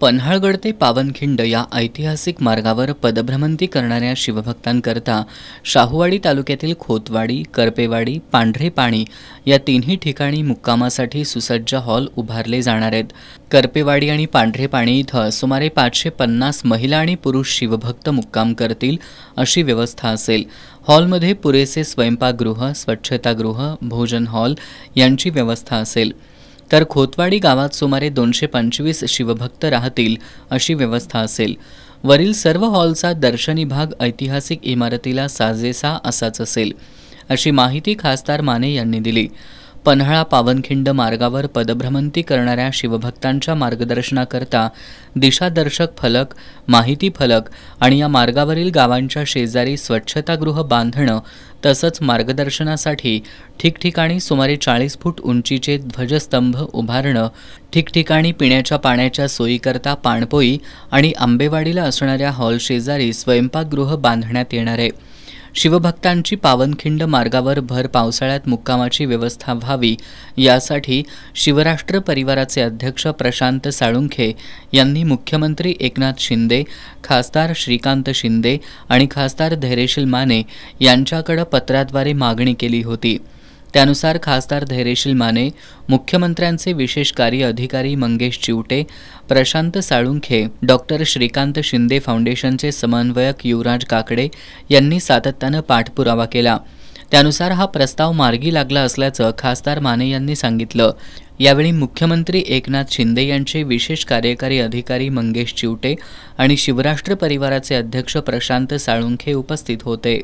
पन्हाळगड ते पावनखिंड या ऐतिहासिक मार्गावर पदभ्रमंती करणाऱ्या शिवभक्तांकरता शाहूवाडी तालुक्यातील खोतवाडी, करपेवाडी, पांढरे पाणी या तिन्ही ठिकाणी मुक्कामासाठी सुसज्ज हॉल उभारले जाणार आहेत। करपेवाडी आणि पांढरे पाणी इथं सुमारे 550 महिला आणि पुरुष शिवभक्त मुक्काम करतील अशी व्यवस्था असेल। हॉलमध्ये पुरेसे स्वयंपाकगृह, स्वच्छतागृह, भोजन हॉल यांची व्यवस्था असेल। तर खोतवाडी गावात सुमारे 225 शिवभक्त राहतील अशी व्यवस्था असेल। वरील सर्व हॉलचा दर्शनी भाग ऐतिहासिक इमारतीला साजेसा असाच असेल अशी माहिती खासदार माने यांनी दिली। पन्हाळा पावनखिंड मार्गावर पदभ्रमंती करणाऱ्या शिवभक्तांच्या मार्गदर्शनाकरता दिशादर्शक फलक, माहिती फलक आणि या मार्गावरील गावांच्या शेजारी स्वच्छतागृह बांधणं तसंच मार्गदर्शनासाठी ठिकठिकाणी सुमारे 40 फूट उंचीचे ध्वजस्तंभ उभारणं, ठिकठिकाणी पिण्याच्या पाण्याच्या सोयीकरता पाणपोई आणि आंबेवाडीला असणाऱ्या हॉल शेजारी स्वयंपाकगृह बांधण्यात येणार आहे। शिवभक्तांची पावनखिंड मार्गावर भर पावसाळ्यात मुक्कामाची व्यवस्था व्हावी यासाठी शिवराष्ट्र परिवाराचे अध्यक्ष प्रशांत साळुंखे यांनी मुख्यमंत्री एकनाथ शिंदे, खासदार श्रीकांत शिंदे आणि खासदार धैर्यशील माने यांच्याकडे पत्राद्वारे मागणी केली होती। त्यानुसार खासदार धैर्यशील माने, मुख्यमंत्र्यांचे विशेष कार्य अधिकारी मंगेश चिवटे, प्रशांत साळुंखे, डॉक्टर श्रीकांत शिंदे फाउंडेशनचे समन्वयक युवराज काकडे यांनी सातत्यानं पाठपुरावा केला। त्यानुसार हा प्रस्ताव मार्गी लागला असल्याचं खासदार माने यांनी सांगितलं। यावेळी मुख्यमंत्री एकनाथ शिंदे यांचे विशेष कार्यकारी अधिकारी मंगेश चिवटे आणि शिवराष्ट्र परिवाराचे अध्यक्ष प्रशांत साळुंखे उपस्थित होते।